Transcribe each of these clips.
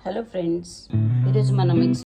Hello friends, ఈరోజు మనం mix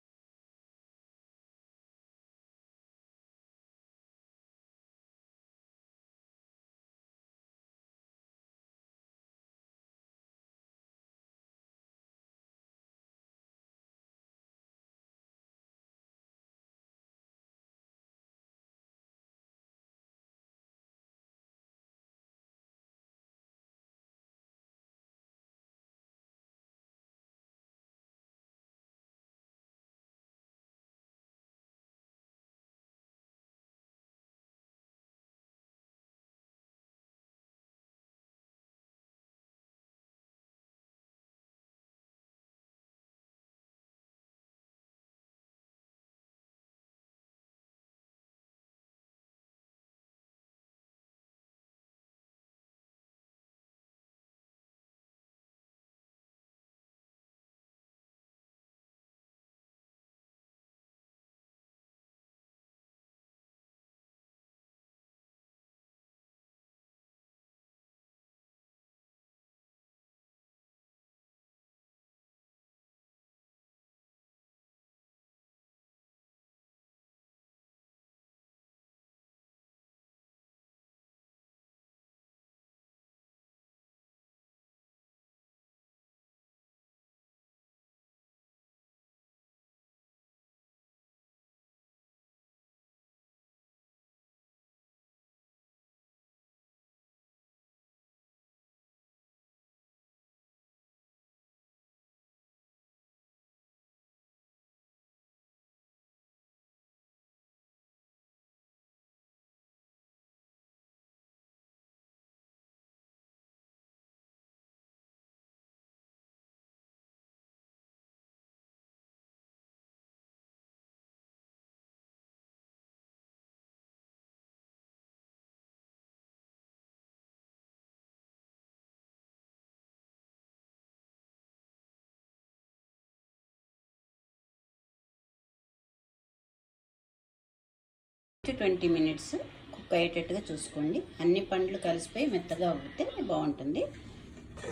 to 20 minutes cook అయ్యేటట్టుగా చూసుకోండి. అన్ని పండ్లు కలిసిపోయి మెత్తగా అవుతే బాగుంటుంది.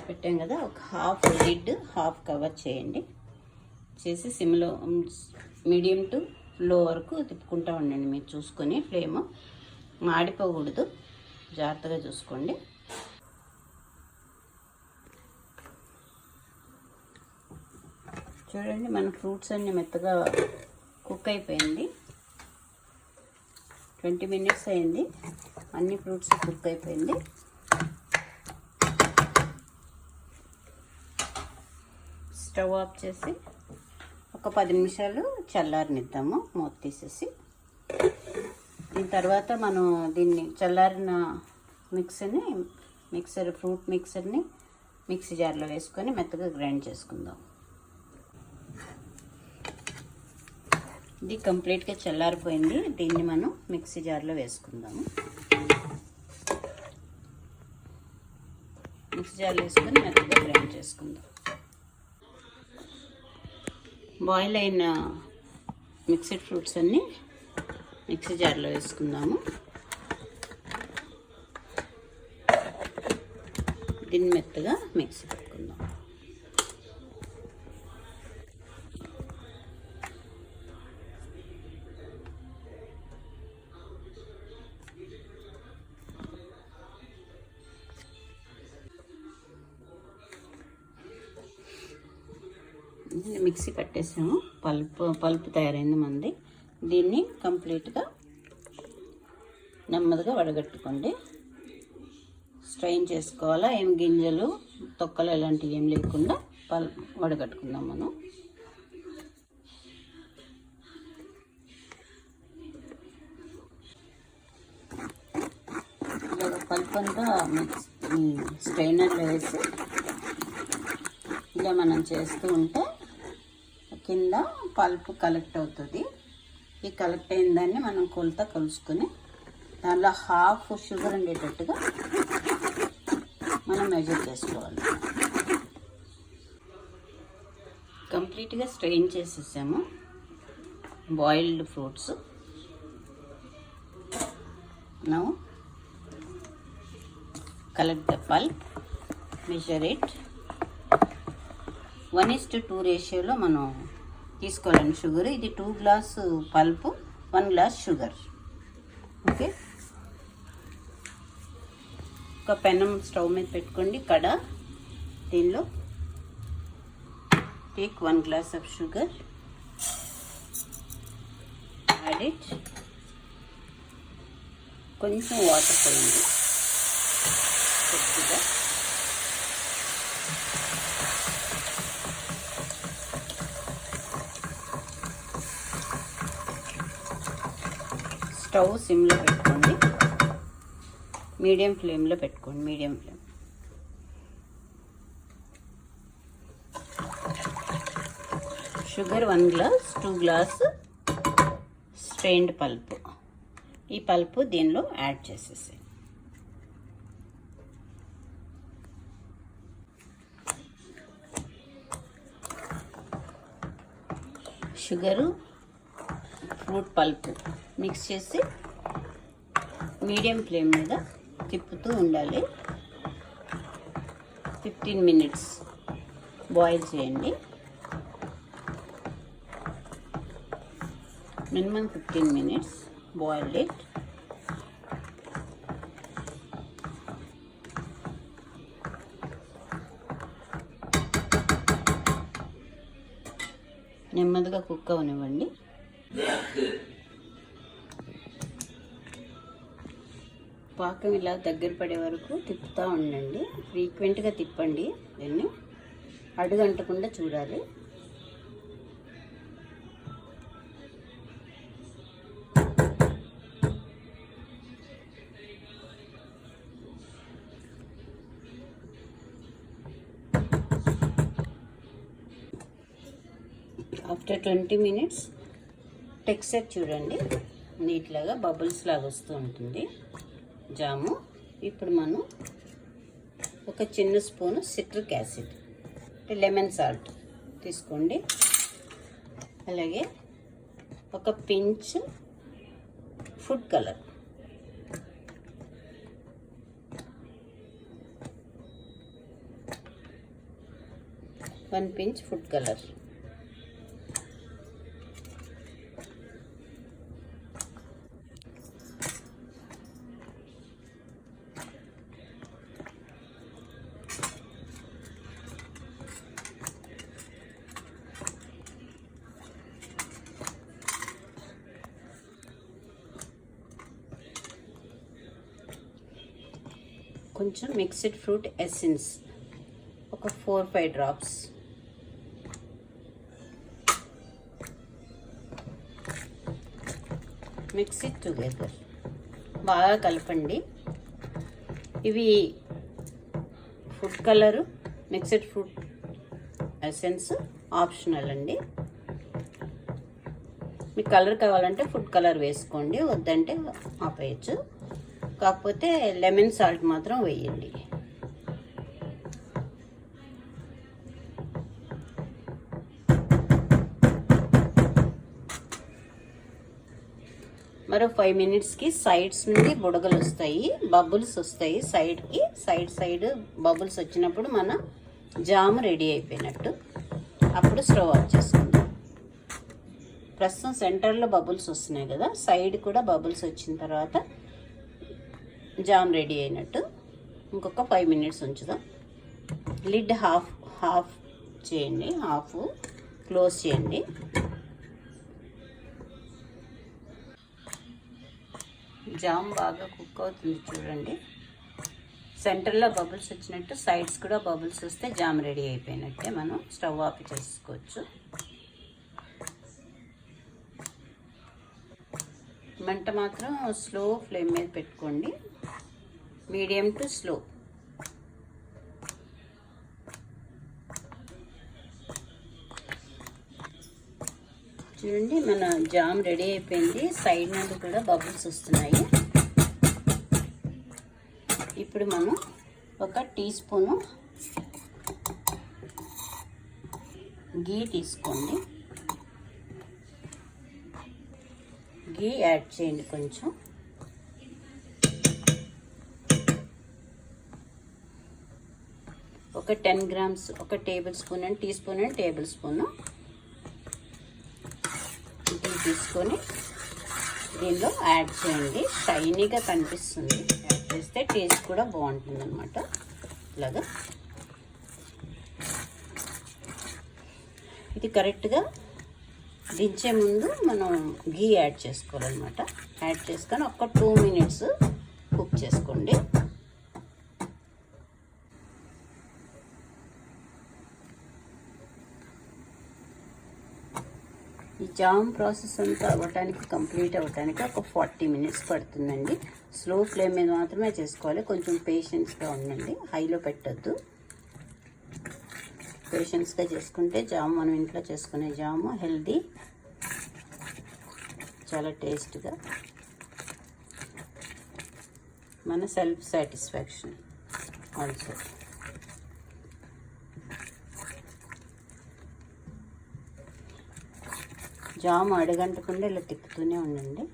పెట్టాం కదా, ఒక హాఫ్ లిడ్ హాఫ్ కవర్ చేయండి. చేసి సిమ్లో మీడియం టు లో వరకు తిప్పుకుంటూ ఉండండి. మీరు చూసుకొని ఫ్లేమ్ మాడిపోకూడదు, జాగ్రత్తగా చూసుకోండి. చూడండి, మన ఫ్రూట్స్ అన్నీ మెత్తగా కుక్ అయిపోయింది. 20 minutes అయింది, అన్ని ఫ్రూట్స్ కుక్ అయిపోయింది. స్టవ్ ఆఫ్ చేసి ఒక 10 నిమిషాలు చల్లారనిద్దాము, మూత తీసేసి. దీని తర్వాత మనం దీన్ని చల్లారిన ఫ్రూట్ మిక్సర్ని మిక్సీ జార్లో వేసుకొని మెత్తగా గ్రైండ్ చేసుకుందాం. ఇది కంప్లీట్గా చల్లారిపోయింది. దీన్ని మనం మిక్సీ జార్లో వేసుకుందాము. మిక్సీ జార్లో వేసుకొని మెత్తగా గ్రైండ్ చేసుకుందాం. బాయిల్ అయిన మిక్స్డ్ ఫ్రూట్స్ అన్నీ మిక్సీ జార్లో వేసుకుందాము. దీన్ని మెత్తగా మిక్సీ పెట్టుకుందాం. మిక్సీ పట్టేసాము, పల్పు తయారైంది మంది. దీన్ని కంప్లీట్గా నెమ్మదిగా వడగట్టుకోండి. స్ట్రెయిన్ చేసుకోవాలా, ఏం గింజలు తొక్కలు ఇలాంటివి ఏం లేకుండా వడగట్టుకుందాం మనం. పల్పు అంతా స్ట్రైనర్లో వేసి ఇలా మనం చేస్తూ ఉంటే కింద పల్పు కలెక్ట్ అవుతుంది. ఈ కలెక్ట్ అయిన దాన్ని మనం కొలుసుకొని దానిలో హాఫ్ షుగర్ ఉండేటట్టుగా మనం మెజర్ చేసుకోవాలి. కంప్లీట్గా స్ట్రెయిన్ చేసేసాము boiled fruits. Now collect the pulp, measure it. 1:2 రేషియోలో మనం తీసుకోవాలండి షుగర్. ఇది 2 glass pulp, 1 glass sugar. Okay, ఒక పెనం స్టవ్ మీద పెట్టుకోండి. కడ, దీనిలో take 1 glass of sugar, add it, కొంచెం వాటర్ పోయండి కొద్దిగా. స్టవ్ సిమ్లో పెట్టుకోండి, మీడియం ఫ్లేమ్లో పెట్టుకోండి, medium flame. Sugar 1 glass, 2 glass strained pulp. ఈ పల్పు దీనిలో యాడ్ చేసేసి షుగరు, ఫ్రూట్ పల్పు మిక్స్ చేసి మీడియం ఫ్లేమ్ మీద తిప్పుతూ ఉండాలి. 15 మినిట్స్ బాయిల్ చేయండి. Minimum 15 minutes boil it. నెమ్మదిగా కుక్ అవనివ్వండి. పాకం ఇలా దగ్గర పడే వరకు తిప్పుతూ ఉండండి. ఫ్రీక్వెంట్గా తిప్పండి, దీన్ని అడుగంటకుండా చూడాలి. ఆఫ్టర్ 20 మినిట్స్ టెక్స్చర్ చూడండి, నీట్లాగా బబుల్స్ లాగా వస్తూ ఉంటుంది జాము. ఇప్పుడు మనం ఒక చిన్న spoon citric acid, lemon salt తీసుకోండి. అలాగే ఒక pinch food colour, one pinch food colour. కొంచెం మిక్స్డ్ ఫ్రూట్ ఎసెన్స్, ఒక 4-5 డ్రాప్స్. మిక్స్ ఇట్ టుగెదర్, బాగా కలపండి. ఇవి food colour, mixed fruit essence optional అండి. మీకు కలర్ కావాలంటే ఫుడ్ కలర్ వేసుకోండి, వద్దంటే ఆపేయచ్చు. కాకపోతే లెమన్ సాల్ట్ మాత్రం వేయండి. మరో 5 మినిట్స్కి సైడ్స్ నుండి బుడగలు వస్తాయి, బబుల్స్ వస్తాయి సైడ్కి. సైడ్ బబుల్స్ వచ్చినప్పుడు మన జామ్ రెడీ అయిపోయినట్టు. అప్పుడు స్టవ్ ఆఫ్ చేసుకుందాం. ప్రస్తుతం సెంటర్లో బబుల్స్ వస్తున్నాయి కదా, సైడ్ కూడా బబుల్స్ వచ్చిన తర్వాత జామ్ రెడీ అయినట్టు. ఇంకొక 5 మినిట్స్ ఉంచుదాం. లిడ్ హాఫ్ చేయండి, హాఫ్ క్లోజ్ చేయండి. జామ్ బాగా కుక్ అవుతుంది చూడండి. సెంటర్లో బబుల్స్ వచ్చినట్టు సైడ్స్ కూడా బబుల్స్ వస్తే జామ్ రెడీ అయిపోయినట్టే. మనం స్టవ్ ఆఫ్ చేసుకోవచ్చు. మంట మాత్రం స్లో ఫ్లేమ్ మీద పెట్టుకోండి, మీడియం టు స్లో. చూడండి, మన జామ్ రెడీ అయిపోయింది. సైడ్ నుండి కూడా బబుల్స్ వస్తున్నాయి. ఇప్పుడు మనం ఒక టీ స్పూను గీ తీసుకోండి. గీ యాడ్ చేయండి కొంచెం. ఒక ఒక 10 గ్రామ్స్, ఒక tablespoon and teaspoon and tablespoon tea తీసుకొని దీనిలో యాడ్ చేయండి. షైనీగా కనిపిస్తుంది, యాడ్ చేస్తే టేస్ట్ కూడా బాగుంటుంది అన్నమాట. ఇలాగా ఇది కరెక్ట్గా దించే ముందు మనం ఘీ యాడ్ చేసుకోవాలన్నమాట. యాడ్ చేసుకొని ఒక 2 మినిట్స్ కుక్ చేసుకోండి. ఈ జామ్ ప్రాసెస్ అంతా కంప్లీట్ అవ్వటానికి ఒక 40 మినిట్స్ పడుతుందండి. స్లో ఫ్లేమ్ మీద మాత్రమే చేసుకోవాలి. కొంచెం పేషెన్స్గా ఉండండి, హైలో పెట్టద్దు. పేషెన్స్గా చేసుకుంటే జామ్, మనం ఇంట్లో చేసుకునే జాము హెల్దీ, చాలా టేస్ట్గా, మన సెల్ఫ్ సాటిస్ఫాక్షన్ ఆల్సో. జామ్ అడగంటకుండా ఇలా తిప్పుతూనే ఉండండి.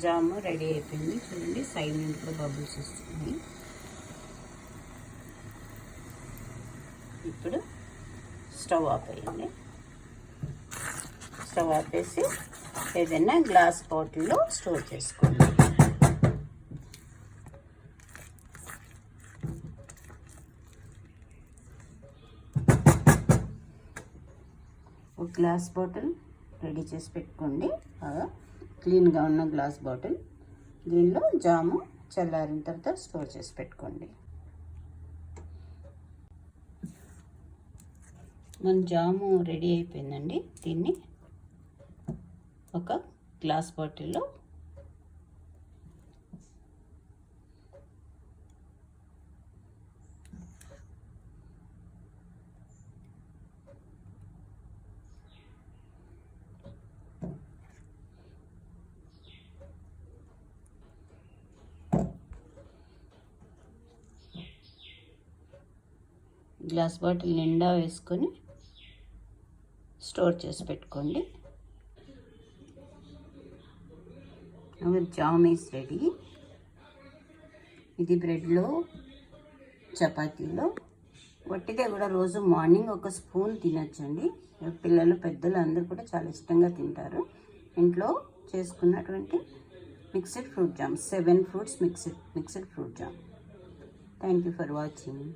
జాము రెడీ అయిపోయింది. చూడండి, సైడ్ నుండి కూడా బబుల్స్ వస్తున్నాయి. ఇప్పుడు స్టవ్ ఆపేయండి. స్టవ్ ఆపేసి ఏదైనా గ్లాస్ బాటిల్లో స్టోర్ చేసుకోండి. ఒక గ్లాస్ బాటిల్ రెడీ చేసి పెట్టుకోండి, క్లీన్గా ఉన్న గ్లాస్ బాటిల్. దీనిలో జాము చల్లారిన తర్వాత స్టోర్ చేసి పెట్టుకోండి. మన జాము రెడీ అయిపోయిందండి. దీన్ని ఒక గ్లాస్ బాటిల్లో గ్లాస్ బాటిల్ నిండా వేసుకొని స్టోర్ చేసి పెట్టుకోండి. Our jam is ready. ఇది బ్రెడ్లో, చపాతీలో, వట్టిగా కూడా రోజు మార్నింగ్ ఒక స్పూన్ తినచ్చండి. పిల్లలు, పెద్దలు అందరూ కూడా చాలా ఇష్టంగా తింటారు. ఇంట్లో చేసుకున్నటువంటి mixed fruit jam, 7 fruits mixed fruit jam. Thank you for watching.